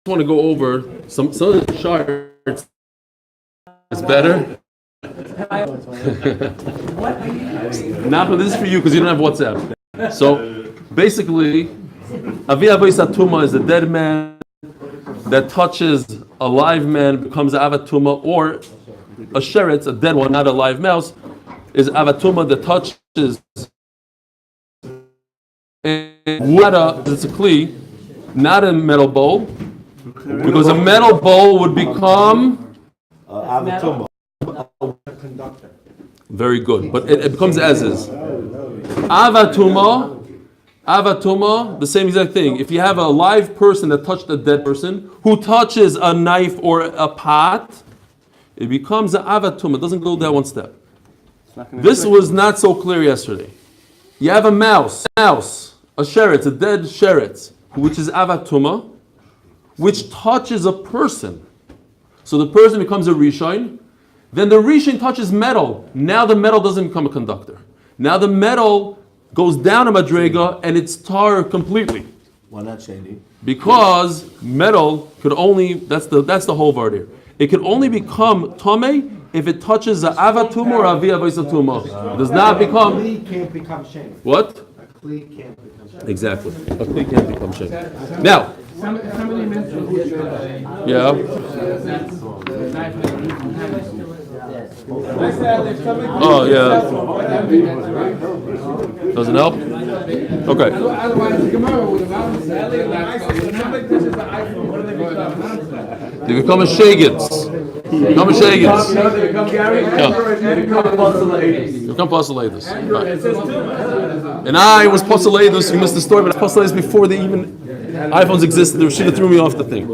want to go over some of the charts. It's better. Now, this is for you because you don't have WhatsApp. So basically, Avi Avois Atuma is a dead man that touches a live man, becomes Avatuma, or a sheretz, a dead one, not a live mouse, is Avatuma that touches it's a kli, not a metal bowl, because a metal bowl would become Avatuma. Very good, but it becomes as is. Avatuma, the same exact thing. If you have a live person that touched a dead person, who touches a knife or a pot, it becomes an avatuma. It doesn't go down one step. This was not so clear yesterday. You have a mouse, a sheretz, a dead sheretz, which is avatuma, which touches a person. So the person becomes a rishon. Then the rishon touches metal. Now the metal doesn't become a conductor. Now the metal goes down a madrega and it's tar completely. Why not shady? Because metal could only, that's the whole word here. It can only become tomei if it touches a avatuma or a viavosatuma. It does not become. A kli can't become shame. What? A kli can't become shame. Exactly. A kli can't become shame. Now. Somebody mentioned yesterday. Yeah. Oh yeah. Doesn't help? Okay. They become a shagits. They become postulatus. And I was postulatus, you missed the story, but I was postulatus before they even iPhones existed. They should have threw me off the thing.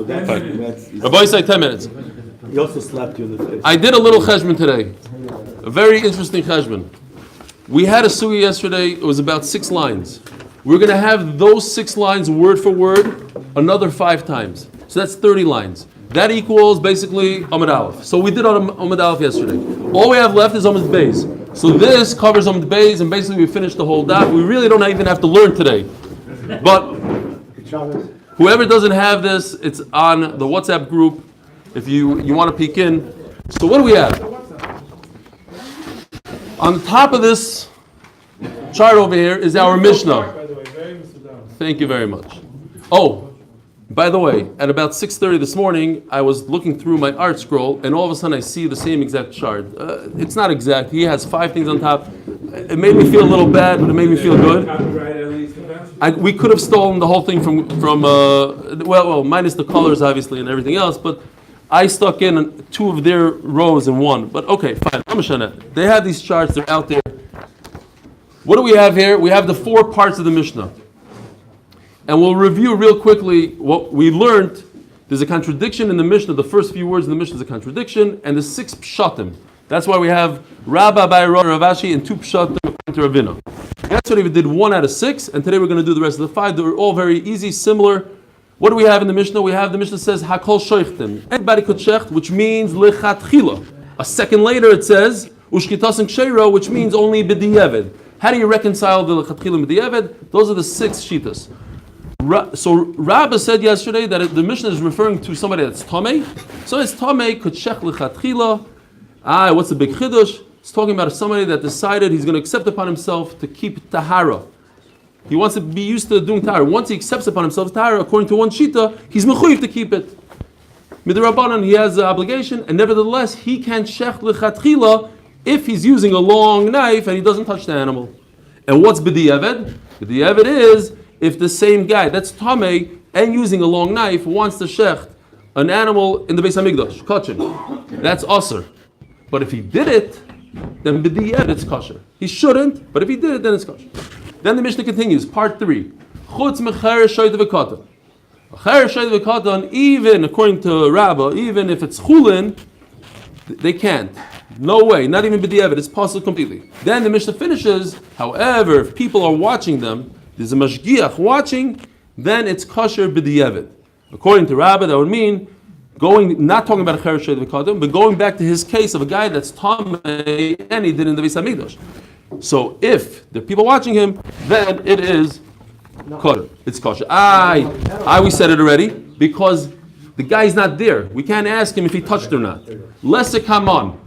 Rabbi say 10 minutes. He also slapped you in the face. I did a little cheshbon today. A very interesting cheshbon. We had a sugi yesterday. It was about 6 lines. We're going to have those 6 lines word for word another 5 times. So that's 30 lines. That equals basically Amud Aleph. So we did Amud Aleph yesterday. All we have left is Amud Beis. So this covers Amud Beis, and basically we finished the whole daf. We really don't even have to learn today. But whoever doesn't have this, it's on the WhatsApp group. If you want to peek in. So what do we have? On top of this chart over here is our Mishnah. Thank you very much. Oh, by the way, at about 6:30 this morning, I was looking through my art scroll, and all of a sudden I see the same exact chart. It's not exact. He has 5 things on top. It made me feel a little bad, but it made me feel good. We could have stolen the whole thing from minus the colors obviously and everything else, but I stuck in 2 of their rows in one. But okay, fine. They have these charts, they're out there. What do we have here? We have the 4 parts of the Mishnah. And we'll review real quickly what we learned. There's a contradiction in the Mishnah. The first few words in the Mishnah is a contradiction, and the 6 pshatim. That's why we have Rabba by Ravashi and 2 pshatim according to Ravina. Yesterday we did 1 out of 6, and today we're going to do the rest of the 5. They're all very easy, similar. What do we have in the Mishnah? We have the Mishnah says Hakol Shoichtim. Anybody could shecht, which means lechatchila. A second later it says Ushkitasim Ksheiro, which means only b'di'evid. How do you reconcile the lechatchila and b'di'evid? Those are the 6 shitas. So Rabba said yesterday that the Mishnah is referring to somebody that's Tomei. So it's Tomei could shech lechatchila. What's the big chiddush? It's talking about somebody that decided he's going to accept upon himself to keep tahara. He wants to be used to doing tahara. Once he accepts upon himself tahara, according to one shita, he's mechuyev to keep it. Midrabanan, he has the obligation, and nevertheless, he can shech lechatchila if he's using a long knife and he doesn't touch the animal. And what's b'di'eved? B'di'eved is if the same guy, that's tamei, and using a long knife, wants to shecht an animal in the Beis Hamikdash, kachim. That's aser. But if he did it, then b'di'eved it's kosher. He shouldn't, but if he did it, then it's kosher. Then the Mishnah continues, part 3. Chutz mecher shoyt v'katan. Mecher shoyt v'katan, even according to Rabbah, even if it's Chulin, they can't. No way, not even b'di'eved, it's possible completely. Then the Mishnah finishes, however, if people are watching them, there's a mashgiach watching, then it's kosher b'di'eved. According to Rabbah, that would mean not talking about a cheresh v'kadam, but going back to his case of a guy that's tamei and he did in the Beis Hamikdash. So if there are people watching him, then it is kosher. It's kosher. We said it already because the guy's not there. We can't ask him if he touched or not. Lessa come on.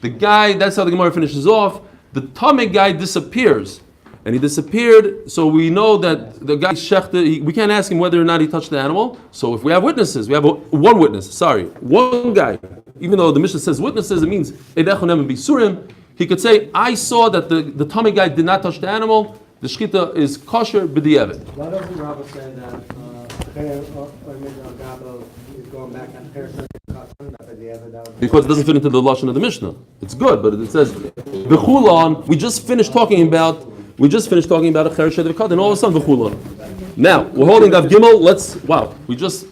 The guy, that's how the Gemara finishes off. The Tameh guy disappears. And he disappeared, so we know that the guy shechted, we can't ask him whether or not he touched the animal. So if we have witnesses, we have one guy. Even though the Mishnah says witnesses, it means Eidechonem and Bisurim. He could say, I saw that the Tameh guy did not touch the animal. The shechita is kosher b'di'evet. Why doesn't Rabbi say that is going back on because it doesn't fit into the lashon of the Mishnah. It's good, but it says v'chulon. We just finished talking about a cheresh shedivkat, and all of a sudden v'chulon. Now we're holding Daf Gimel. We just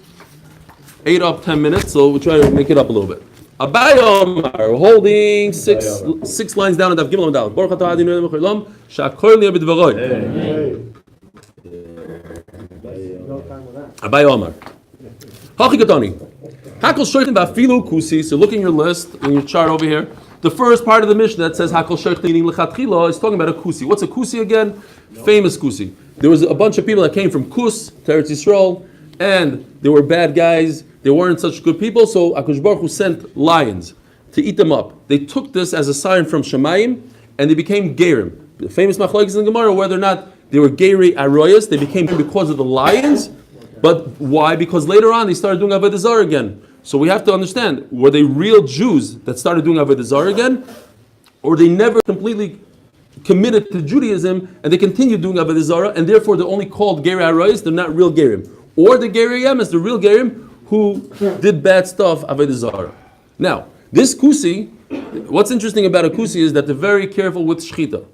ate up 10 minutes, so we'll try to make it up a little bit. Abayom, we're holding six lines down in Daf Gimel and Dal. Baruch atah Adonai Eloheinu shakol li b'dvaroi. Abayom. Hachikatani. Hakol shoytin ba'afilu kusi. So look in your list, in your chart over here. The first part of the Mishnah that says Hakol shoytin meaning lechatchila is talking about a kusi. What's a kusi again? Famous kusi. There was a bunch of people that came from Kus to Eretz Yisrael, and they were bad guys. They weren't such good people, so HaKadosh Baruch Hu sent lions to eat them up. They took this as a sign from Shemayim, and they became Gerim. The famous machlokes in the Gemara, whether or not they were Geri Aroyas, they became because of the lions. But why? Because later on they started doing Avodah Zarah again. So we have to understand, were they real Jews that started doing Avodah Zarah again? Or they never completely committed to Judaism and they continued doing Avodah Zarah, and therefore they're only called Geri Aroyas, they're not real Gerim. Or the Geri Yemes, the real Gerim, who did bad stuff, Avodah Zarah. Now, this kusi, what's interesting about a kusi is that they're very careful with shchita.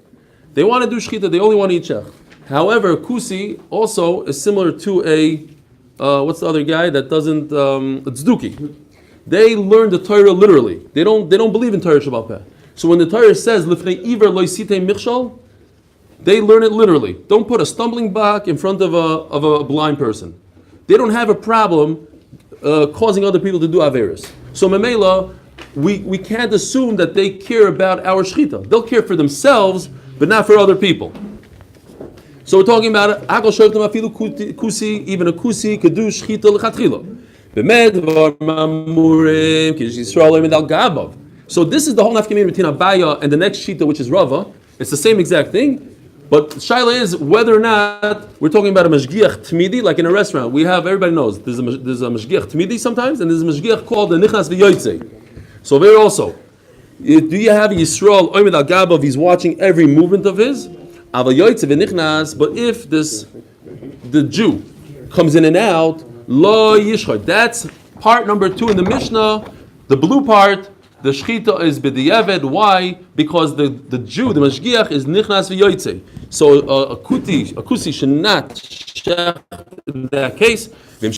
They want to do shchita, they only want to eat shech. However, a kusi also is similar to a, what's the other guy that doesn't, a tzduki. They learn the Torah literally. They don't believe in Torah Shabbat Peh. So when the Torah says, Lifnei Iver lo yisitei michshal, they learn it literally. Don't put a stumbling block in front of a blind person. They don't have a problem causing other people to do averis. So memela, we can't assume that they care about our shechita. They'll care for themselves, but not for other people. So we're talking about akol shoftim afilu kusi, even a kusi could do shechita lechatchila. So this is the whole nafkamina between Abaya and the next shita, which is Rava. It's the same exact thing. But shaila is whether or not we're talking about a mashgiach tmidi, like in a restaurant. We have, everybody knows, there's a mashgiach tmidi sometimes, and there's a mashgiach called the nichnas v'yotzei. So there also, do you have Yisrael oimid al gabav? He's watching every movement of his. Aval yotzei v'nichnas. But if the Jew comes in and out, lo yishchot. That's part number 2 in the Mishnah. The blue part. The shechita is b'di'eved. Why? Because the Jew, the mashgiach, is nichnas v'yotzei. So a kusi should not shecht in that case.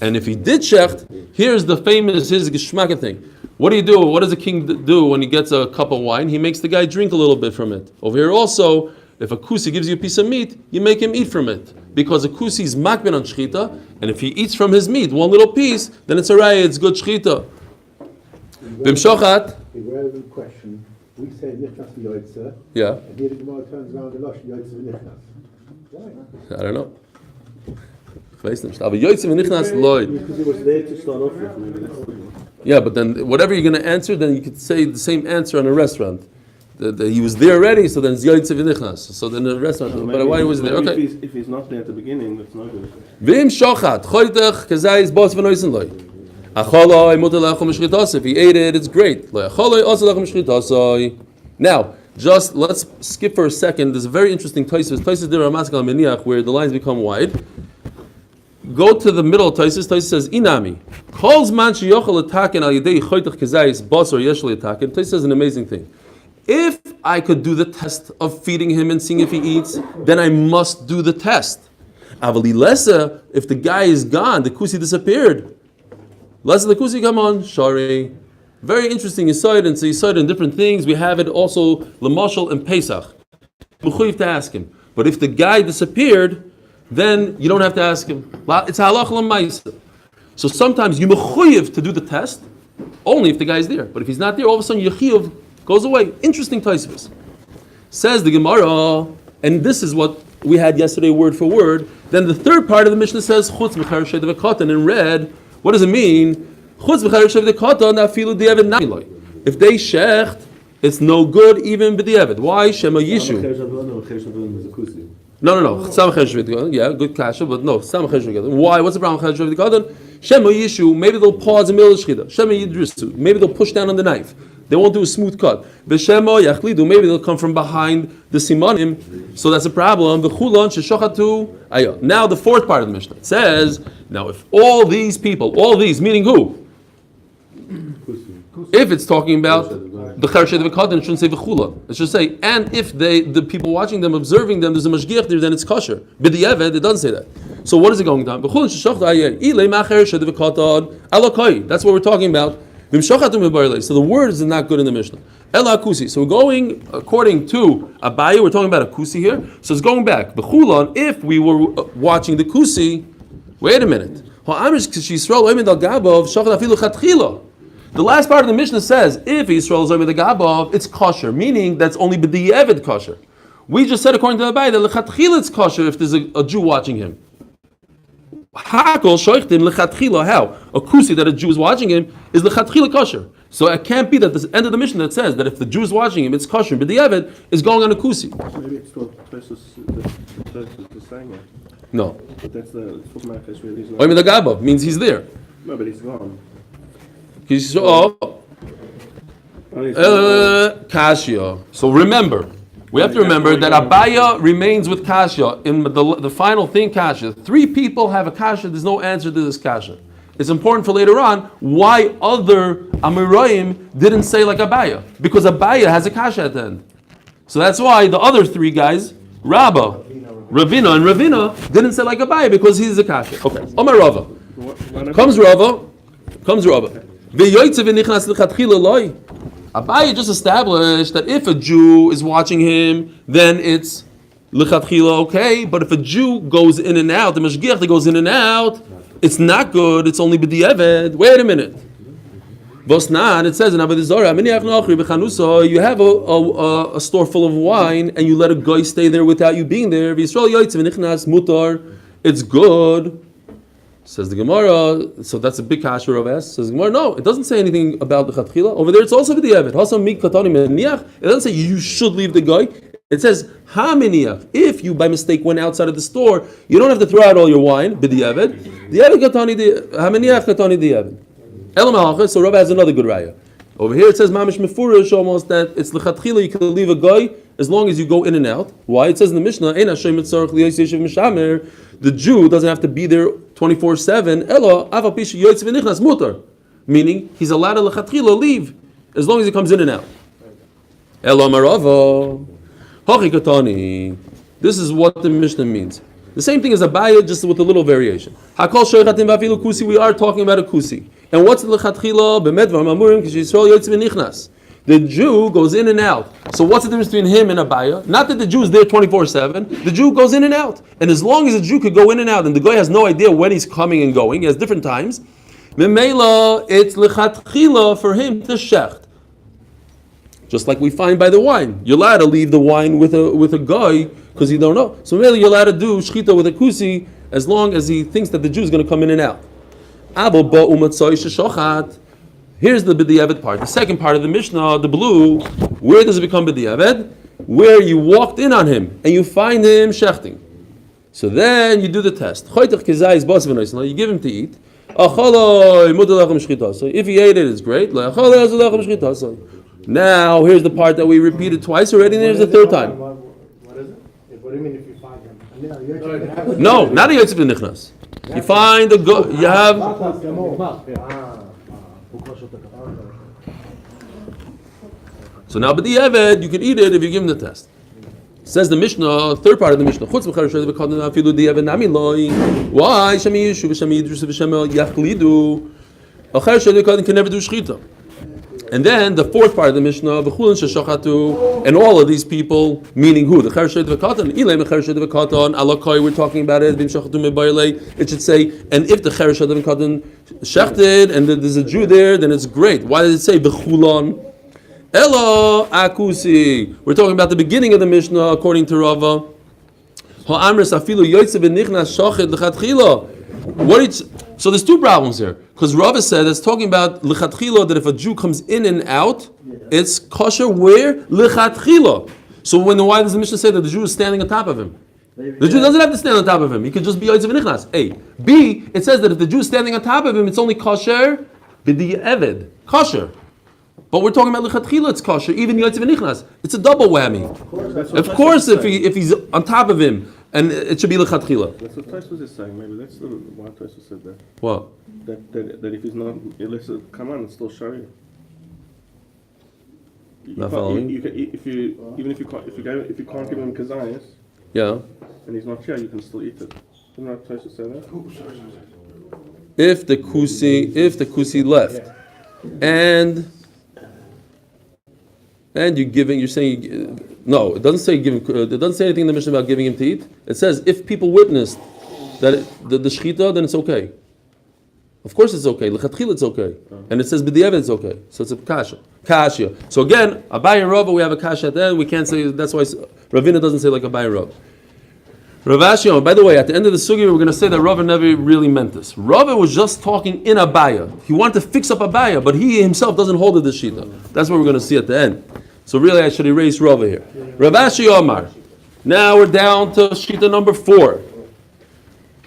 And if he did shecht, here's the famous his geschmacka thing. What do you do? What does a king do when he gets a cup of wine? He makes the guy drink a little bit from it. Over here also, if a kusi gives you a piece of meat, you make him eat from it. Because a kusi is makben on shechita, and if he eats from his meat, one little piece, then it's a raya, it's good shechita. B'mshochat. A relevant question. We say nichnas v'yotzeh. Yeah. And here the Gemara turns around the losh yotzeh v'nichnas. Why? I don't know. Because it was there to start off with. Maybe that's the yeah, but then whatever you're going to answer, then you could say the same answer in a restaurant. He was there already, so then it's yotzeh v'nichnas. So then the restaurant. But why was he there? Okay. If he's not there at the beginning, that's not good. V'im shochat choytech kazayis bos v'noisen loy. If he ate it, it's great. Now, just let's skip for a second. There's a very interesting Taisus de Ramaskal Meniach, where the lines become wide. Go to the middle of Taisus. Taisus says, Inami. Taisus says an amazing thing. If I could do the test of feeding him and seeing if he eats, then I must do the test. If the guy is gone, the kusi disappeared. Let's the kusi come on, Shari. Very interesting. You saw it, and so you saw it in different things. We have it also Lamashal and Pesach. Mechuyev to ask him. But if the guy disappeared, then you don't have to ask him. It's halach l'maisa. So sometimes you mechuyev to do the test only if the guy is there. But if he's not there, all of a sudden Yechiyev goes away. Interesting Tosfos. Says the Gemara, and this is what we had yesterday, word for word. Then the third part of the Mishnah says chutz mecharer shedavakatan in red. What does it mean? If they shecht, it's no good even b'diavad. Why? Shema Yishu. No. Yeah, good kasha, but no. Why? What's the problem with Cheresh v'Gadon? Shema Yishu. Maybe they'll pause in the middle of Shechita. Shema Yidrisu. Maybe they'll push down on the knife. They won't do a smooth cut. V'Shema Yachlidu. Maybe they'll come from behind the simanim. So that's a problem. V'Chulon sheshachatu ayah. Now the fourth part of the Mishnah it says, now if all these people, meaning who? If it's talking about the Cheresh v'Gadon, it shouldn't say v'Chula. It should say, and if the people watching them, observing them, there's a mashgiach there, then it's kosher. B'di'eved, it doesn't say that. So what is it going down? That's what we're talking about. So the word is not good in the Mishnah. So we're going according to Abaye. We're talking about a kusi here. So it's going back. B'Chulon, if we were watching the kusi, wait a minute. The last part of the Mishnah says, if Yisrael is over the Gabav, it's kosher, meaning that's only b'di'evid kosher. We just said according to the Abaye that lechatchila it's kosher if there's a Jew watching him. Hakol shoichtim lechatchila. How? A kusi that a Jew is watching him is lechatchila kosher. So it can't be that the end of the Mishnah that says that if the Jew is watching him, it's kosher. But the Eved is going on a kusi. Maybe it's not the saying it. No. But that's the Fukmachesh really is not. Oim the Gabav means he's there. No, but he's gone. He's Kashya. So remember. We have to remember that Abaya remains with Kasha in the final thing, Kasha. 3 people have a Kasha, there's no answer to this Kasha. It's important for later on why other Amirayim didn't say like Abaya. Because Abaya has a Kasha at the end. So that's why the other 3 guys, Rabba, Ravina, and Ravina didn't say like Abaya because he's a Kasha. Okay, Omar Rava. Comes Rava. Abaye just established that if a Jew is watching him, then it's lichatchila okay. But if a Jew goes in and out, the mashgiach that goes in and out, it's not good. It's only b'di'eved. Wait a minute. Vosnan, it says in Avodah Zarah, you have a store full of wine and you let a guy stay there without you being there. It's good. Says the Gemara, so that's a big kasher of S. Says the Gemara, no, it doesn't say anything about the chatchila. Over there, it's also with the evet. It doesn't say you should leave the guy. It says ha-meniach. If you by mistake went outside of the store, you don't have to throw out all your wine. B'di evet. The evet katani the ha-meniach katani the evet. Elam halacha. So Rav has another good raya. Over here it says mamish mefurish almost that it's lechatchila. You can leave a guy as long as you go in and out. Why? It says in the Mishnah, ein Hashem mitzarech liyos yeshiv mishamer. The Jew doesn't have to be there 24/7. Elo aval pish yoytz v'nichnas mutar, meaning he's allowed to lechatchila leave as long as he comes in and out. Elo marava hachi katani. This is what the Mishnah means. The same thing as Abaya, just with a little variation. Hakol shoychatim v'afilu kusi. We are talking about a kusi. And what's the lechatchila? B'medvar mamurim k'Yisrael yoytz v'nichnas. The Jew goes in and out. So what's the difference between him and Abaya? Not that the Jew is there 24/7. The Jew goes in and out. And as long as the Jew could go in and out, and the guy has no idea when he's coming and going, he has different times, Memela, it's lechatchila for him to shecht. Just like we find by the wine. You're allowed to leave the wine with a guy because you don't know. So Memela, you're allowed to do shchita with a kusi as long as he thinks that the Jew is going to come in and out. Abo ba umatzoi sheshochat. Here's the b'di'eved part. The second part of the Mishnah, the blue, where does it become b'di'eved? Where you walked in on him and you find him shechting. So then you do the test. You give him to eat. So if he ate it, it's great. Now here's the part that we repeated twice already, and here's the third time. What is it? What do you mean if you find him? No, No, not a Yotzev Nichnas. You find a go. You have. So now, b'di'eved, you can eat it if you give him the test. Says the Mishnah, third part of the Mishnah. Why? Shemi Yishu v'Shemi Yidrus v'Shemi Yachlidu. A Cher Shedekadin can never do shchita. And then the fourth part of the Mishnah, v'Chulin sheshachatu, and all of these people, meaning who? The Cher Shedekadin, Ilay Cher Shedekadin, Alakai. We're talking about it. It should say, and if the Cher Shedekadin shechted and there's a Jew there, then it's great. Why does it say v'Chulin? Elo akusi. We're talking about the beginning of the Mishnah, according to Rava. So there's two problems here. Because Rava said it's talking about lichatchila, that if a Jew comes in and out, it's kosher where? Lichatchila. So why does the Mishnah say that the Jew is standing on top of him? The Jew doesn't have to stand on top of him. He could just be Yotzev Nichnas. A. B. It says that if the Jew is standing on top of him, it's only kosher b'di eved. Kosher. But we're talking about lichatchila, it's kosher, even Yotzev Nichnas. It's a double whammy. Of course, if he's on top of him, and it should be lichatchila. That's what Tosfos is saying. Maybe that's why Tosfos said that. What? That if he's not illicit, come on, it's still Sharia. Not following. If you can't give him kazayas, Yeah. and he's not here, you can still eat it. Didn't that Tosfos say that? If the kusi left, and you're saying no, it doesn't say giving. It doesn't say anything in the Mishnah about giving him to eat. It says if people witnessed that the shechita, then it's okay. Of course it's okay. L'chatchila it's okay, and it says b'di'evet it's okay. So it's a kasha. So again, Abaye and Rava, we have a kasha at the end. We can't say that's why Ravina doesn't say like Abaye and Rava. Rav Ashi, by the way, at the end of the sugi, we're going to say that Rava never really meant this. Rava was just talking in Abaya. He wanted to fix up Abaya, but he himself doesn't hold to the shita. That's what we're going to see at the end. So really, I should erase Rava here. Rav Ashi Omar. Now we're down to shita number 4.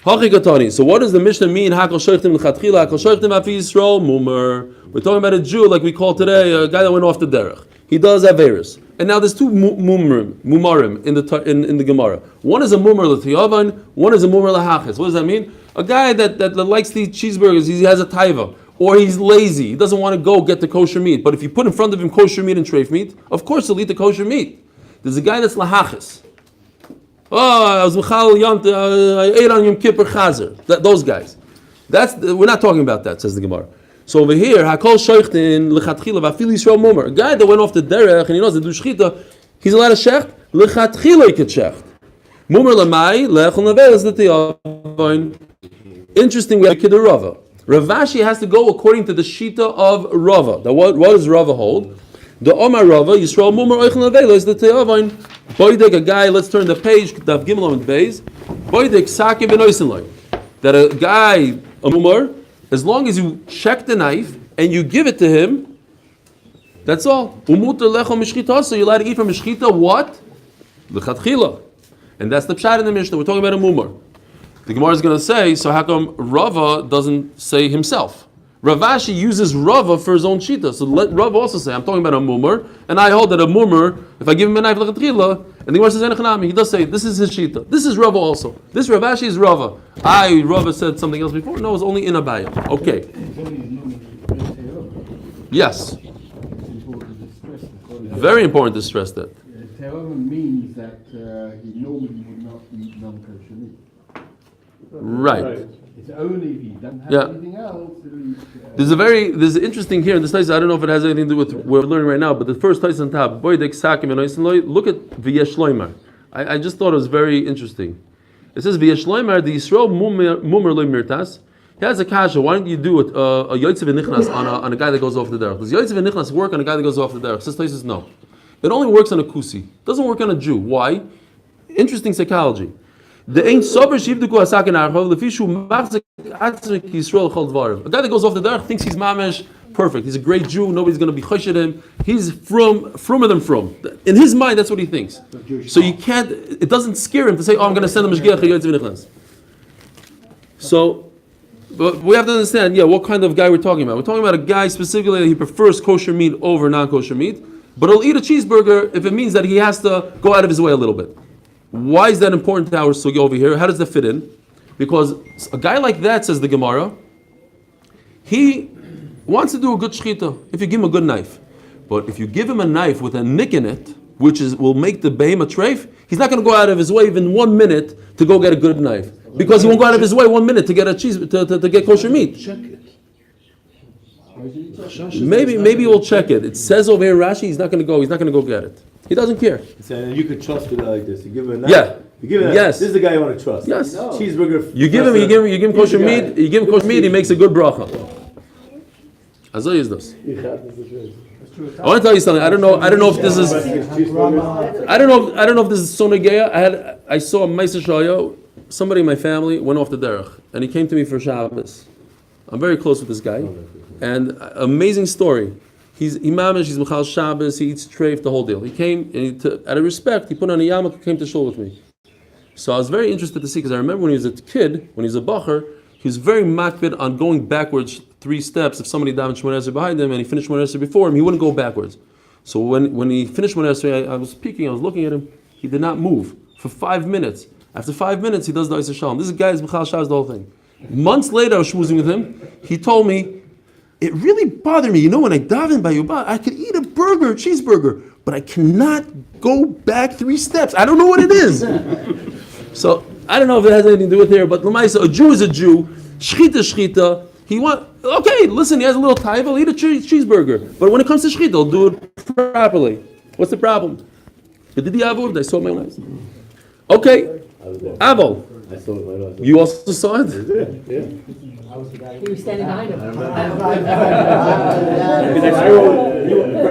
So what does the Mishnah mean? Hakol shoychtim l'chatchila, hakol shoychtim afi Yisrael mumer. We're talking about a Jew, like we call today, a guy that went off the derech. He does averis. And now there's two mumarim in the Gemara. One is a mumar l'tiyavan, one is a mumar l'hachis. What does that mean? A guy that likes to eat cheeseburgers, he has a taiva. Or he's lazy, he doesn't want to go get the kosher meat. But if you put in front of him kosher meat and treif meat, of course he'll eat the kosher meat. There's a guy that's l'hachis. Oh, I was Michal Yant, I ate on Yom Kippur Chazer. Those guys. We're not talking about that, says the Gemara. So over here, Hakol Shoichtin Lechatchila Vafili Yisrael Momer. A guy that went off the derech and he knows that do shchita, he's allowed to shecht. Lechatchila he could shecht. Momer Lamai Lechol Navelas L'Tiyavon. Interesting way to the Rava. Rav Ashi has to go according to the shita of Rava. What does Rava hold? The Omar Rava Yisrael Momer Oichel Navelas L'Tiyavon. Boydek a guy. Let's turn the page. Daf Gimel and Beis. Boydek Sake Benoisenloy. That a guy a Momer. As long as you check the knife and you give it to him, that's all. So you're allowed to eat from mishchita what? L'chatchila. And that's the pshat in the Mishnah. We're talking about a mumar. The Gemara is going to say, so how come Rava doesn't say himself? Rav Ashi uses Rava for his own shita. So let Rava also say, I'm talking about a mumar, and I hold that a mumar, if I give him a knife l'chatchila, and the Gemara says, he does say, this is his shita. This is Rava also. This Rav Ashi is Rava. Rava said something else before. No, it's only in Abaya. Okay. Yes. Very important to stress that. Te'orim means that he normally would not eat non-kosher meat. Right. It's only if he doesn't have anything else. There's interesting here in this place. I don't know if it has anything to do with what we're learning right now, but the first place on top, look at V'yesh Loimar. I just thought it was very interesting. It says V'yesh Loimar the Yisrael Mumer Lo Mirtas. He has a kasha. Why don't you do it a Yotzev Nichnas on a guy that goes off the derech? Does Yotzev Nichnas work on a guy that goes off the derech? Says Tosfos no. It only works on a kusi. It doesn't work on a Jew. Why? Interesting psychology. The ain't sober shivduku asakin archov lefishu machzik atzrik Yisrael chol dvarim. A guy that goes off the derech thinks he's mamish perfect. He's a great Jew. Nobody's going to be choshed him. He's frumer than frum. In his mind, that's what he thinks. So you can't. It doesn't scare him to say, "Oh, I'm going to send him mishgiach Yotzev Nichnas." So. But we have to understand, what kind of guy we're talking about. We're talking about a guy specifically that he prefers kosher meat over non-kosher meat, but he'll eat a cheeseburger if it means that he has to go out of his way a little bit. Why is that important to our sugi over here? How does that fit in? Because a guy like that, says the Gemara, he wants to do a good shechita if you give him a good knife. But if you give him a knife with a nick in it, which will make the behemoth treif, he's not going to go out of his way even 1 minute to go get a good knife. Because he won't go out of his way 1 minute to get a cheese to get kosher meat. Check it. Maybe we'll check it. It says over here Rashi he's not going to go get it. He doesn't care. And you could trust it like this. You give him a knife. Yeah. You give him yes. This is the guy you want to trust. Yes. No. Cheeseburger. You give him kosher meat. You give him kosher meat. He makes a good bracha. Azay is this. I want to tell you something. I don't know if this is. I don't know if this is so negeya. I saw a Meiser Shayo. somebody in my family went off the derech, and he came to me for Shabbos. I'm very close with this guy, and amazing story. He's imamish, he's Michal Shabbos, he eats treif, the whole deal. He came, and out of respect, he put on a yarmulke, came to shul with me. So I was very interested to see, because I remember when he was a kid, when he was a bacher, he was very makbid on going backwards 3 steps. If somebody davened Shmoneh Esrei behind him and he finished Shmoneh Esrei before him, he wouldn't go backwards. So when he finished Shmoneh Esrei, I was peeking, I was looking at him, he did not move for 5 minutes. After 5 minutes, he does the Isser Shalom. This guy is Michal Shabbos, the whole thing. Months later, I was schmoozing with him. He told me, it really bothered me. You know, when I daven by Yubah, I could eat a burger, a cheeseburger, but I cannot go back 3 steps. I don't know what it is. So I don't know if it has anything to do with here, but Lamaisa, a Jew is a Jew. Shchita, shchita. Okay, listen, he has a little taiva, he'll eat a cheeseburger. But when it comes to shchita, he'll do it properly. What's the problem? I saw it my own eyes. Okay, Aval. I saw it right away. You also saw it? Yeah. He was standing behind him. For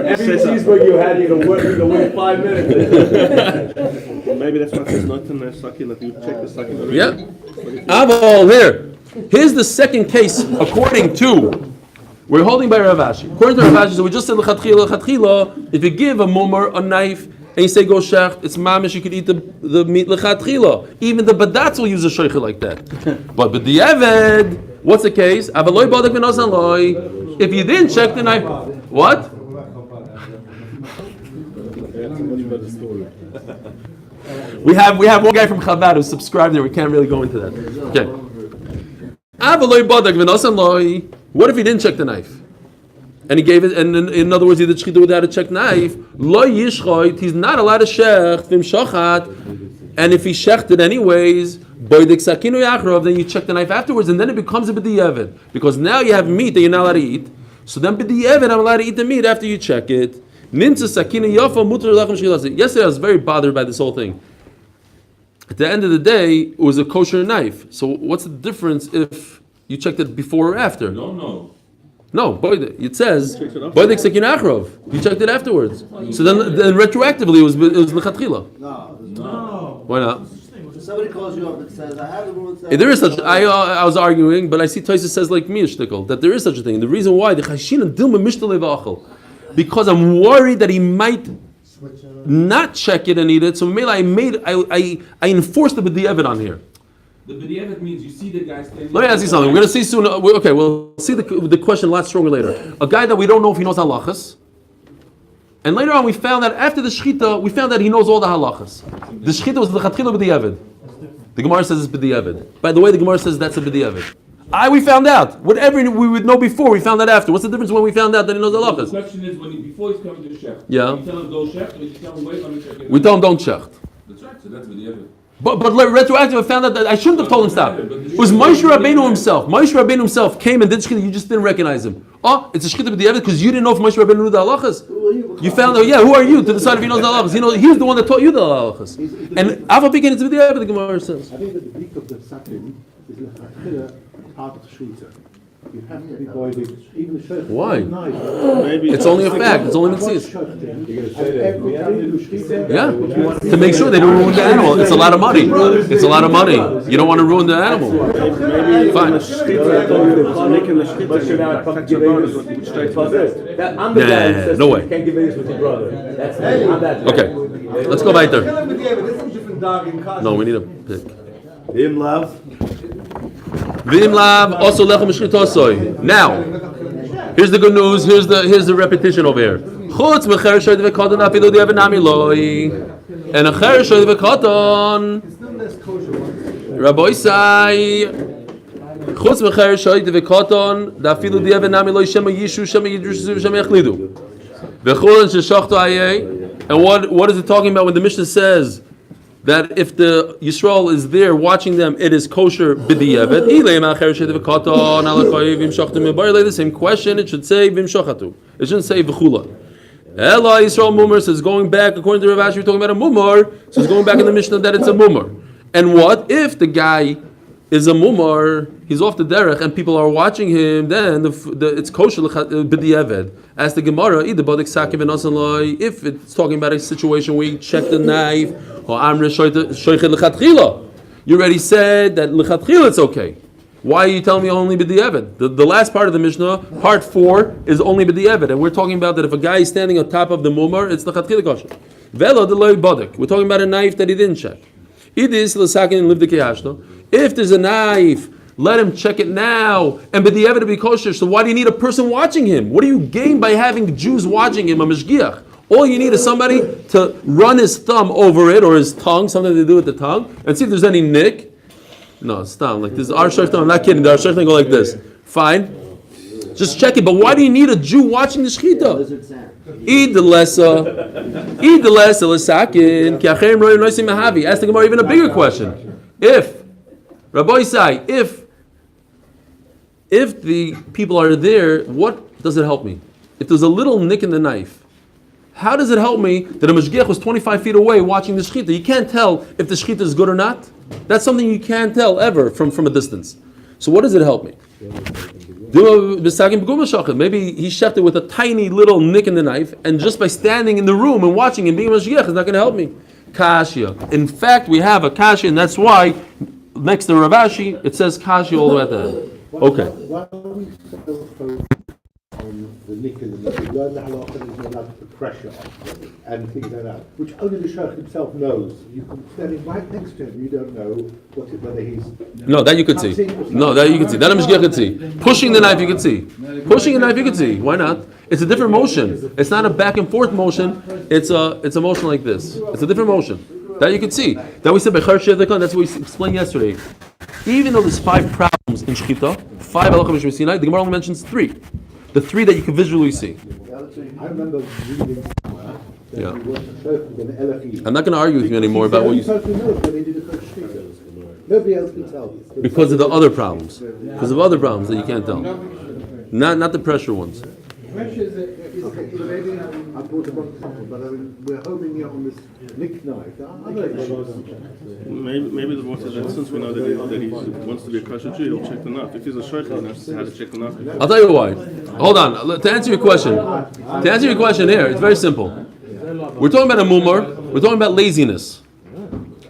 every cheeseburger you had, you're going to wait 5 minutes. Maybe that's what says not in the saki, that you check the saki. Yeah. Aval, here. Here's the second case, according to, we're holding by Rav Ashi. According to Rav Ashi, so we just said l'chatchila, if you give a mumar a knife, and you say go shecht, it's mamish, you could eat the meat l'chatchila. Even the badatz will use a sheicha like that. But b'di'eved, what's the case? Avaloi badak v'nosan loi. If you didn't check the knife, what? We have one guy from Chabad who's subscribed there. We can't really go into that. Okay. What if he didn't check the knife? And he gave it, and in other words, he did shechita without a checked knife. Lo yishchoit, he's not allowed to shecht, vim shochat, and if he shechted anyways, boidik sakinu yachrov, then you check the knife afterwards, and then it becomes a b'di'evet. Because now you have meat that you're not allowed to eat, so then b'di'evet, I'm allowed to eat the meat after you check it. Nimtza sakinu yafa mutar lachem shchilasi. Yesterday I was very bothered by this whole thing. At the end of the day, it was a kosher knife. So what's the difference if you checked it before or after? No. No, it says boidik sakin achrov. You checked it afterwards. So then retroactively it was lechatchila. No. Why not? Somebody calls you up and says, I have a rule that says... There is such. I was arguing, but I see Taisa says like me shtickle that there is such a thing. The reason why the chashin and dilma mishtale v'achal, because I'm worried that he might not check it and eat it. So I enforced the b'di'evet on here. The b'di'evet means you see the guy standing. Let me ask you something. We're going to see soon. Okay, we'll see the question a lot stronger later. A guy that we don't know if he knows halachas, and later on we found that after the shechita, we found that he knows all the halachas. The shechita was the chatchila b'di'evet. The Gemara says it's b'di'evet. By the way, the Gemara says that's a b'di'evet. We found out. Whatever we would know before, we found that after. What's the difference when we found out that he knows halachas? The question is before he's coming to the shecht. Yeah. You tell him go shecht, or you tell him wait, let me check it. We tell him don't shecht. That's right. So that's b'di'evet. But retroactive, I found out that I shouldn't have told him stop. It was Moshe Rabbeinu himself. Moshe Rabbeinu himself came and did shechita. You just didn't recognize him. Oh, it's a shechita b'di'evet because you didn't know if Moshe Rabbeinu knew the halachas. You found out. Yeah, who are you to decide if he knows the halachas? He's the one that taught you the halachas. And Alpha Pekin it's b'di'evet. The Gemara says. I think that the beak of the sakin is part of the shechita. You have to be boiling, even the shechita. Why? Maybe It's only a fact. It's only mitzvahs. Yeah, to make sure they don't ruin the animal. It's a lot of money. It's a lot of money. You don't want to ruin the animal. Fine. Yeah, no way. Okay, let's go right there. No, we need a pick. Him love. V'im lav also lechem shchitosoi. Now, here's the good news. Here's the repetition over here. Chutz mecher shoyd v'koton afilu di'evet nami loi. And a cher shoyd v'koton. Rabbi Isai. Chutz mecher shoyd v'koton afilu di'evet nami loi shema yishu shema yidrushu shema yachlidu. V'chulin sheshachto ayeh. And what is it talking about when the Mishnah says that if the Yisrael is there watching them, it is kosher b'di'evet? The same question, it should say v'imshachatu. It shouldn't say v'chula. Ela Yisrael mumar says going back, according to Rav Ashi, we're talking about a mumar, so it's going back in the Mishnah that it's a mumar. And what if the guy is a mumar, he's off the derech, and people are watching him, then it's kosher b'di'evet. As the Gemara, either badik sakiv and asalai, if it's talking about a situation where you check the knife, or amre shoichet lechatchila. You already said that lechatchila it's okay. Why are you telling me only b'di'evet? The last part of the Mishnah, part 4, is only b'di'evet, and we're talking about that if a guy is standing on top of the mumar, it's lechatchila kosher. Velo deloy bodek. We're talking about a knife that he didn't check. Idis l'sakin livdikei hashto. If there's a knife, let him check it now, and b'di'evet to be kosher. So why do you need a person watching him? What do you gain by having Jews watching him, a mishgiach? All you need is somebody to run his thumb over it, or his tongue, something to do with the tongue, and see if there's any nick. No, stop. Like this, our shaykhs, I'm not kidding. Our shaykhs go like this. Fine, just check it. But why do you need a Jew watching the shechita? Eid the lesa l'sakin ki achem ro'im noisim mahavi. Ask the Gemara even a bigger question. If Rabbi Isai, if the people are there, what does it help me? If there's a little nick in the knife, how does it help me that a mashgiach was 25 feet away watching the shechita? You can't tell if the shechita is good or not. That's something you can't tell ever from a distance. So what does it help me? Maybe he shechted with a tiny little nick in the knife, and just by standing in the room and watching him being a mashgiach is not going to help me. Kashya. In fact, we have a kashya, and that's why next to Rav Ashi it says kashya all the way at the end. Okay. Why are we so focused on the nick and the nick? We learn the halakha that he's not allowed to put pressure on and things like that, which only the sheikh himself knows. You can stand right next to him, you don't know whether he's... No, that you could see. No, that you could see. That a mishgiach could see. Pushing the knife you could see. Pushing the knife you could see. Why not? It's a different motion. It's not a back and forth motion. It's a motion like this. It's a different motion. That you could see. That we said by Charsheh Dekon, that's what we explained yesterday. Even though there's 5 problems in Shechita, 5 halakha mishmei Sinai, the Gemara only mentions 3. The 3 that you can visually see. I remember reading somewhere that Yeah. he was a shofet in Elachim. I'm not going to argue with you anymore about what you said. Nobody else can tell. Because of the other problems. Because of other problems that you can't tell. Not the pressure ones. Okay, maybe I brought a wrong example, but I mean, we're homing here on this nick knife. Maybe the water that since we know that he wants to be a kosher Jew, he'll check the knife. If he's a shaykhah, he knows how to check the knife. I'll tell you why. Hold on. To answer your question here, it's very simple. We're talking about a mumar. We're talking about laziness.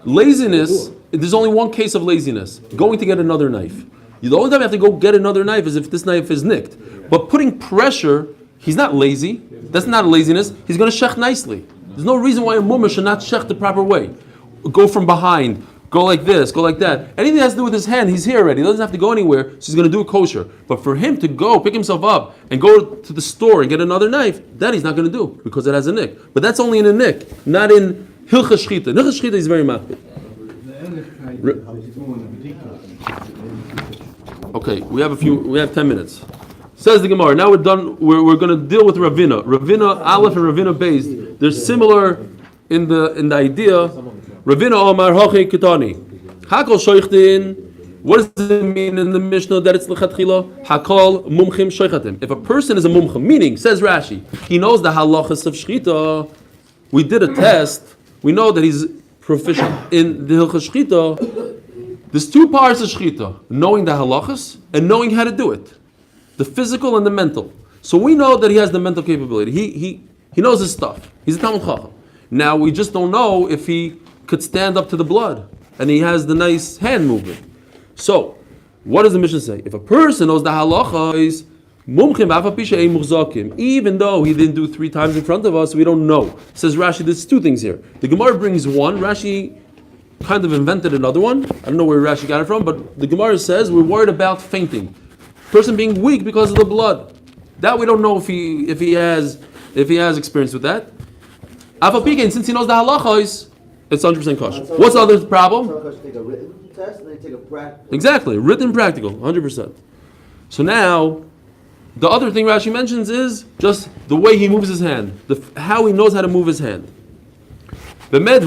Laziness, there's only one case of laziness. Going to get another knife. The only time you have to go get another knife is if this knife is nicked. But putting pressure, he's not lazy. That's not a laziness. He's going to shech nicely. There's no reason why a mumar should not shech the proper way. Go from behind. Go like this. Go like that. Anything that has to do with his hand, he's here already. He doesn't have to go anywhere. So he's going to do it kosher. But for him to go, pick himself up, and go to the store and get another knife, that he's not going to do because it has a nick. But that's only in a nick, not in hilcha shchita. Hilcha shchita is very machbid. Okay, we have 10 minutes. Says the Gemara. Now we're done. We're going to deal with Ravina. Ravina Aleph and Ravina Beis. They're similar in the idea. Ravina Omar Hochi Kitani. Hakol Shoichtin. What does it mean in the Mishnah that it's lechatchila? Hakol mumchim shoichatim. If a person is a mumchim, meaning, says Rashi, he knows the halachas of shchita. We did a test. We know that he's proficient in the hilchas shchita. There's 2 parts of shchita: knowing the halachas and knowing how to do it. The physical and the mental. So we know that he has the mental capability. He knows his stuff. He's a Talmud Chacham. Now we just don't know if he could stand up to the blood and he has the nice hand movement. So, what does the Mishnah say? If a person knows the halachas, even though he didn't do 3 times in front of us, we don't know. Says Rashi, there's 2 things here. The Gemara brings one. Rashi kind of invented another one. I don't know where Rashi got it from, but the Gemara says we're worried about fainting. Person being weak because of the blood. That we don't know if he has experience with that. Since he knows the halachos, it's 100% kosher. What's the other problem? Take a written test and then take a practical. Exactly, written practical, 100%. So now, the other thing Rashi mentions is just the way he moves his hand, how he knows how to move his hand. What does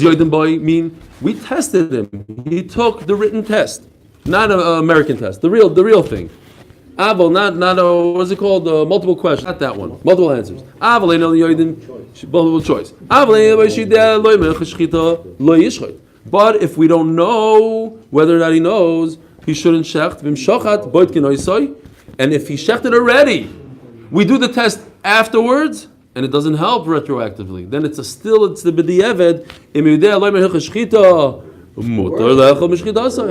Yoden Boy mean? We tested him. He took the written test, not an American test, the real thing. Aval, not what's it called? Multiple questions, not that one. Multiple answers. Aval ain't only Yoden, multiple choice. But if we don't know whether or not he knows, he shouldn't shecht. And if he shechted already, we do the test afterwards. and it doesn't help retroactively, then it's the b'di'evet. The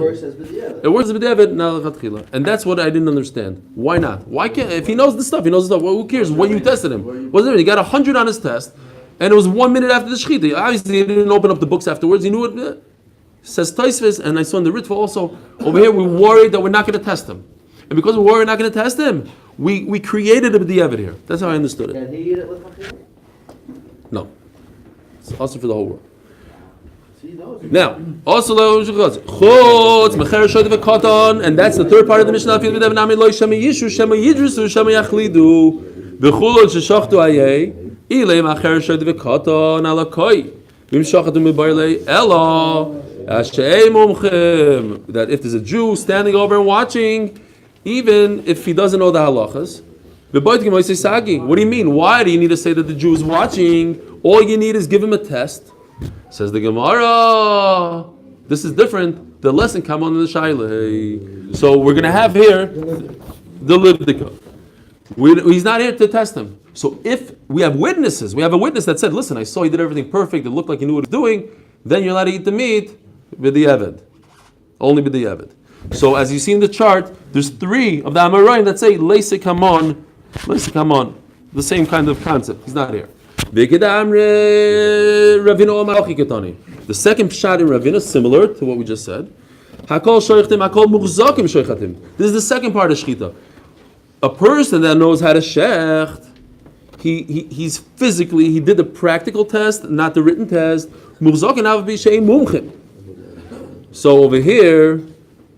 word says b'di'evet. It works b'di'evet, not l'chatchila. And that's what I didn't understand. Why not? Why can't, if he knows the stuff, well, who cares what you tested him? What's the difference? He got 100 on his test, and it was 1 minute after the shechita. Obviously, he didn't open up the books afterwards. He knew it. Says Taisvis, and I saw in the Ritva also, over here we're worried that we're not going to test him. And because we're worried we're not going to test him, we created a b'di'evet here. That's how I understood it. Can he eat it with Chachila? No. It's also for the whole world. See, those. Now, also, and that's the third part of the Mishnah. That if there's a Jew standing over and watching, even if he doesn't know the halachas, what do you mean? Why do you need to say that the Jew is watching? All you need is give him a test. Says the Gemara. This is different. The lesson come on in the Shaila. So we're going to have here the Livdika. He's not here to test him. So if we have witnesses, we have a witness that said, listen, I saw he did everything perfect, it looked like he knew what he was doing, then you're allowed to eat the meat with the Eved. Only with the Eved. So as you see in the chart, there's 3 of the Amoraim that say, Leisik Hamon, the same kind of concept. He's not here. The second pshat in Ravina, similar to what we just said. This is the second part of Shechita. A person that knows how to shecht, he's physically, he did the practical test, not the written test. So over here,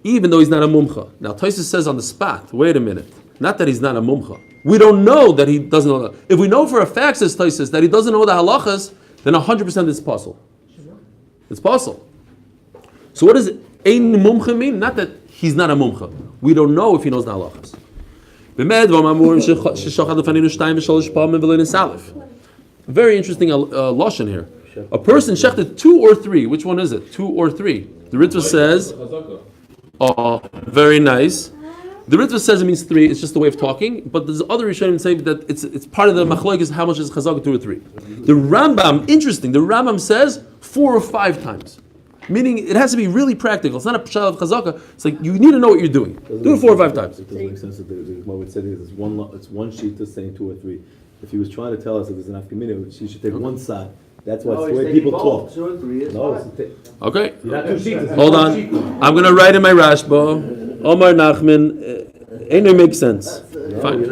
even though he's not a mumcha. Now Tosfos says on the spot, wait a minute, not that he's not a mumcha. We don't know that he doesn't know that. If we know for a fact, says Tosfos, that he doesn't know the halachas, then 100% it's possible. It's possible. So what does ein mumcha mean? Not that he's not a mumcha. We don't know if he knows the halachas. Very interesting lashon here. A person shechted 2 or 3. Which one is it? 2 or 3. The Ritva says, oh, very nice. The Ritva says it means 3. It's just a way of talking. But there's other Rishonim say that it's part of the machlokes how much is chazaka 2 or 3. The Rambam, interesting. The Rambam says 4 or 5 times. Meaning it has to be really practical. It's not a pshat of chazaka. It's like you need to know what you're doing. Do it 4 or 5 times. It doesn't make sense that what would say is it's one sheet to saying 2 or 3. If he was trying to tell us that there's an afkamina, she should take one side. That's why it's the way people talk. 2 or 3 is fine. Okay. Not 2 sheets. Hold on. I'm going to write in my Rashba. Omar Nachman, ain't it make sense? Fine.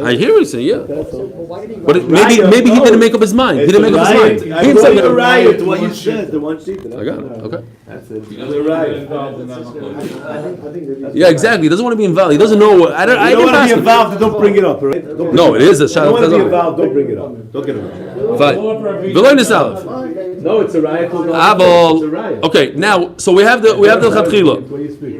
I hear what you're saying, yeah. But maybe he didn't make up his mind. He didn't make up his mind. He didn't say You're right to what you said. The one sheet. I got it. Okay. That's it. You're right. Yeah, exactly. He doesn't want to be involved. He doesn't know what. I You don't didn't want to ask be him. involved, don't bring it up, right? No, it is a You don't want to be shayla. involved, don't bring it up. Don't get involved. Fine. V'loy nisalef. No, it's a riot. Abel. Okay, now so we have the lechatchila. What do you speak?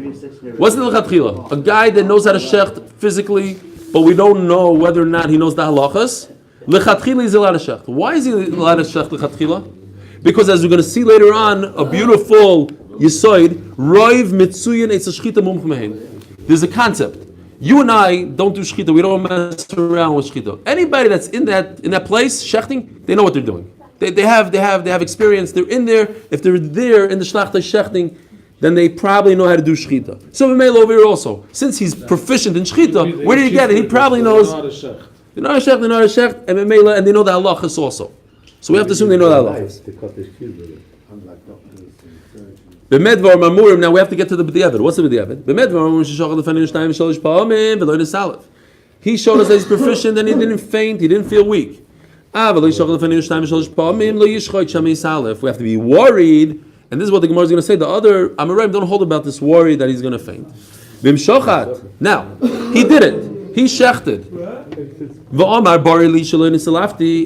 What's the lechatchila? A guy that knows how to shecht physically, but we don't know whether or not he knows the halachas. Lechatchila is allowed to shecht. Why is he allowed to shecht lechatchila? Because as we're going to see later on, a beautiful yisoid, roiv mitzuyin etz shchita mumch mehen. There's a concept. You and I don't do shchita. We don't mess around with shchita. Anybody that's in that place shechting, they know what they're doing. They have experience. They're in there. If they're there in the shlachtah shechting, then they probably know how to do shchita. So Mamela over here also, since he's proficient in shchita, where did he get it? He probably knows. They know how to shecht, they know how to shecht, and Mamela, and they know the halachas also. So we have to assume they know the halachas. B'medvar mamurim. Now we have to get to the b'diavad. What's the b'diavad? B'medvar mamurim sheshachad lefaninim shtayim shalish pa'amim v'lo nisalef. He showed us that he's proficient and he didn't faint. He didn't feel weak. We have to be worried, and this is what the Gemara is going to say. The other Amoraim don't hold about this worry that he's going to faint. Now, he did it. He shechted.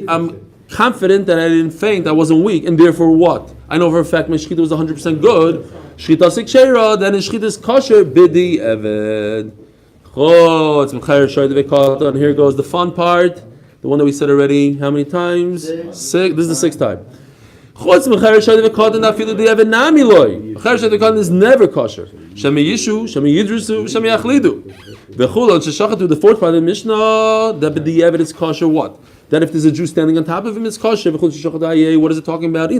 I'm confident that I didn't faint, I wasn't weak, and therefore what? I know for a fact my shechita was 100% good. Shechita sikshera, then his shechita is kosher, bidi eved. And here goes the fun part. The one that we said already, how many times? 6. This is the 6th time. Is never kosher. The 4th part of the Mishnah, that the evidence kosher what? that if there's a Jew standing on top of him, it's kosher. What is it talking about? We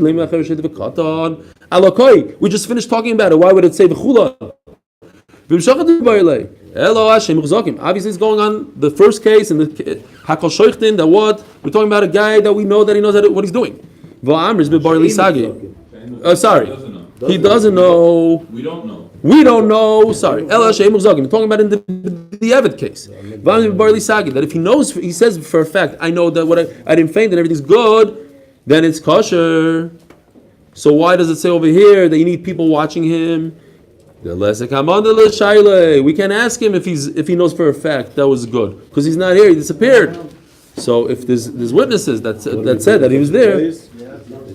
just finished talking about it. Why would it say v'chula? Obviously, it's going on the first case and the hakol shoichtin. That what we're talking about, a guy that we know that he knows what he's doing. Sorry, he doesn't know. We don't know. We don't know. Sorry, we're talking about in the Evid case. That if he knows, he says for a fact, I know that what I didn't faint and everything's good, then it's kosher. So why does it say over here that you need people watching him? We can't ask him if he knows for a fact that was good because he's not here. He disappeared. So if there's witnesses that said that he was there, Is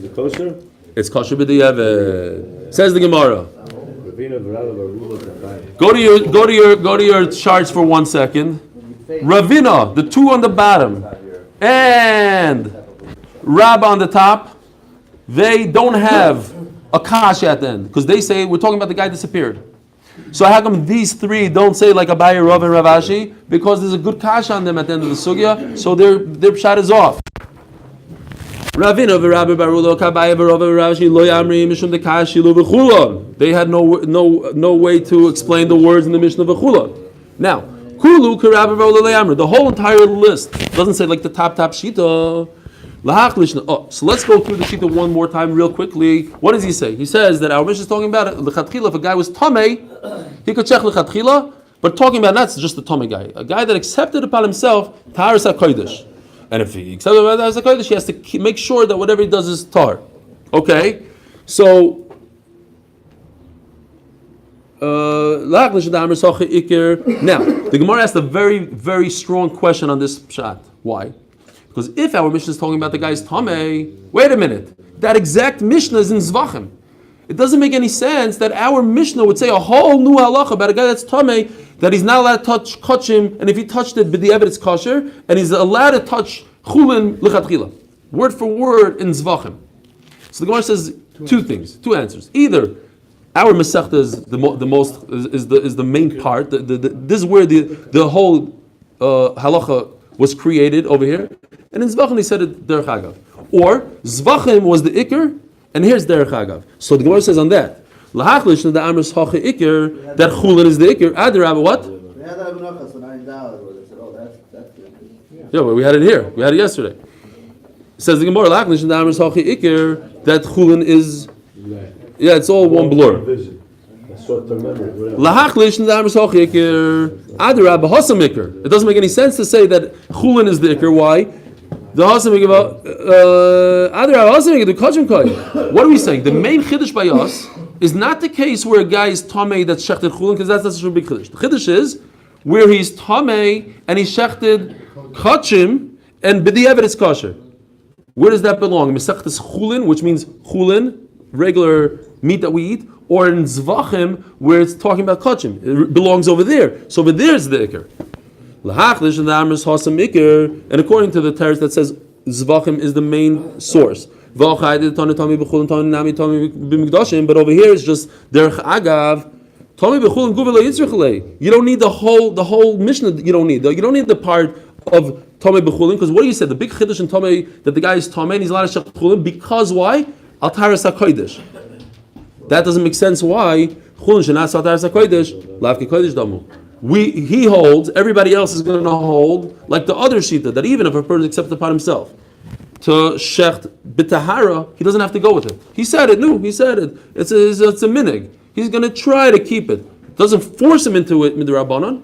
it kosher? it's kosher b'di'eved. Says the Gemara. Go to your charts for 1 second. Ravina, the two on the bottom, and Rab on the top, they don't have a kasha at the end because they say we're talking about the guy disappeared. So how come these three don't say like Abaye, Rav, and Rav Ashi? Because there's a good kasha on them at the end of the sugya, so their pshat is off. Ravina v'Rabbi Barulo Kabaye v'Rav Rashi lo yamri mishum dekashi lo v'chula. They had no way to explain the words in the Mishnah v'chula. Now kulu k'Rabbi Barulo lo yamri. The whole entire list doesn't say like the top shita. Oh, so let's go through the shita one more time real quickly. What does he say? He says that our Mishnah is talking about l'chatchila. If a guy was tamei, he could check l'chatchila, but talking about not just the tamei guy, a guy that accepted upon himself taharas hakodesh. And if he accepted taharas hakodesh, he has to make sure that whatever he does is tar. Okay, so. Now, the Gemara asked a very, very strong question on this pshat. Why? Because if our Mishnah is talking about the guy's tamei, wait a minute, that exact Mishnah is in Zvachim. It doesn't make any sense that our Mishnah would say a whole new halacha about a guy that's tamei, that he's not allowed to touch him, and if he touched it, b'di'eved it's kosher, and he's allowed to touch chulin l'chatchila, word for word in Zvachim. So the Gemara says two answers. Either our Masechta is the main part. This is where the whole halacha was created over here, and in Zvachim they said it derech agav. Or Zvachim was the ikr, and here's derech agav. So the Gemara says on that lahachlish the amris hacha ikr that chulin is the ikr. Adarabba what? We had that Menachas on $9 where they said, oh, that's the Yeah, well, we had it here. We had it yesterday. It says the Gemara lahachlish the amris hacha ikr that chulin is. Yeah, it's all one blur. Lahachlish the amris hacha ikr. Adarabba hasam ikr. It doesn't make any sense to say that chulin is the ikr. Why? The hasam ikr Adarabba hasam ikr the kachim kai. What are we saying? The main chiddush by us is not the case where a guy is tamei that's shechted chulin, because that's a big chiddush. The chiddush is where he's tamei and he's shechted kachim and b'di'eved it's kosher. Where does that belong? Mesechtes chulin, which means chulin, regular meat that we eat, or in zvachim, where it's talking about kachim. It belongs over there. So over there is the ikr. Lahachlish and the amris hasam ikr, and according to the teretz that says zvachim is the main source. But over here it's just derech agav. You don't need the whole Mishnah. You don't need the part of tamei b'chulin, because what do you say? The big chiddush in tamei that the guy is tamei and he's allowed to shech chulin because why? Al taharas hakodesh. That doesn't make sense. Why? Chulin shenas al taharas hakodesh lavke kodesh damu. He holds. Everybody else is going to hold like the other shita that even if a person accepts upon himself to shecht b'tahara, he doesn't have to go with it. He said it. No, he said it. It's a minig. He's going to try to keep it. Doesn't force him into it midrabanan.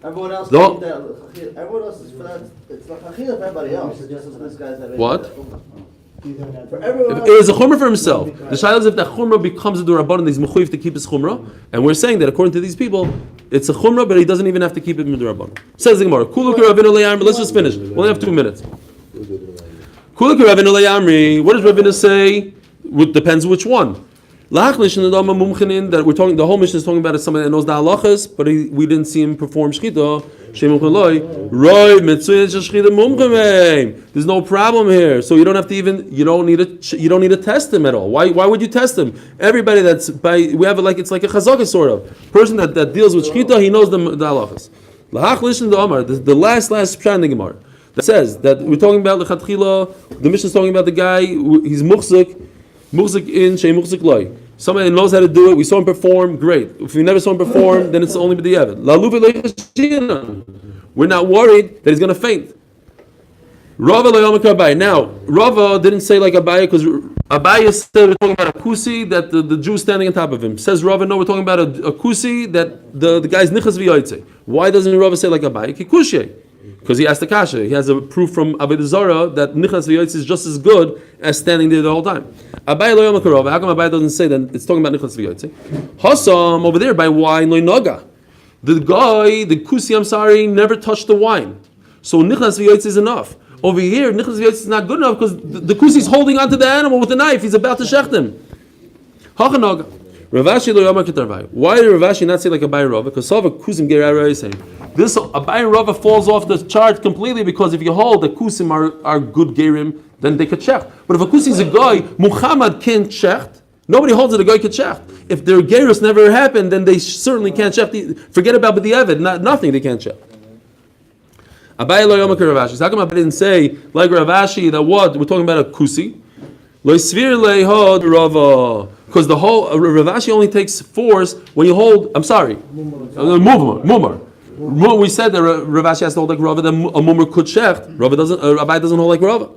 Everyone else thinks that. Everyone else is for that. It's not chachila for everybody else. It's just this guy's having What? For everyone else. It is a chumrah for himself. The shayla is if that chumrah becomes a durabanan, he's mechuyev to keep his chumrah, and we're saying that according to these people, it's a chumrah, but he doesn't even have to keep it midrabanan. Says the Gemara, Kuluk Ravina Layamri. Let's just finish. We only have 2 minutes. Kuluk Ravina Layamri. What does Ravina say? It depends which one. Lahachlish and the Dama Mumchanin that we're talking. The whole mission is talking about is somebody that knows the halachas, but we didn't see him perform shchita. There's no problem here, so you don't have to even. You don't need to test him at all. Why would you test him? Everybody that's we have it like it's like a chazaka sort of person that deals with shchita. He knows the halachas. Lahachlish and the Amar. The last pshat in the Gemara. that says that we're talking about lechatchila. The Mishnah is talking about the guy. He's muchzik in shei muchzik loy. Somebody knows how to do it. We saw him perform. Great. If we never saw him perform, then it's only b'diavad. We're not worried that he's going to faint. Rava Abaye. Now, Rava didn't say like Abaye because Abaye said we're talking about a kusi that the Jew is standing on top of him. Says Rava, no, we're talking about a kusi that the guy's nichas v'yoytze. Why doesn't Rava say like Abaye? Kikushe. Because he asked the kasha. He has a proof from Avodah Zarah that nichas v'yoytze is just as good as standing there the whole time. Abaye lo yom Rava. How come Abaye doesn't say that it's talking about nichas v'yoytze? Hasam over there by wine lo naga. The guy, the kusi, never touched the wine. So nichas v'yoytze is enough. Over here, nichas v'yoytze is not good enough because the kusi is holding onto the animal with a knife. He's about to shecht him. Hachanaga. Ravashi lo yomar ketarvai. Why did Ravashi not say like Abaye Rava? Because Sava kusim gerar is saying this Abaye Rava falls off the chart completely because if you hold that kusim are good gerim, then they could shecht. But if a kusi is a guy, Muhammad can't shecht. Nobody holds it a guy could shecht. If their gerus never happened, then they certainly can't shecht. Forget about the Evid, nothing they can't shecht. Abaye lo yomak Ravashi. How come Abaye didn't say like Ravashi that what we're talking about a kusi? Lo svir lehod Rava. Because the whole Ravashi only takes force when you hold. I'm sorry, mumar. We said that Ravashi has to hold like Rava. That a mumar could shecht. Rava doesn't. Abaye doesn't hold like Rava.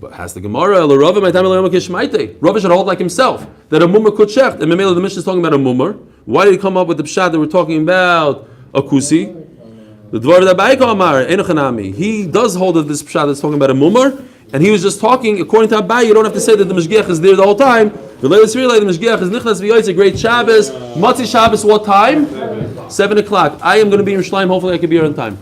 But has the Gemara Rava my time Rava should hold like himself that a mumar could shecht. And Memela the Mishnah is talking about a mumar. Why did he come up with the pshat that we're talking about a kusi? The Dvar Abaye Amar Enochanami. He does hold that this pshat that's talking about a mumar, and he was just talking according to Abaye. You don't have to say that the mishgiach is there the whole time. The latest relay, the mishgiach is nichnas v'yoytze, great Shabbos. Matzi Shabbos, what time? 7 o'clock. I am going to be in Yerushalayim. Hopefully, I can be here on time.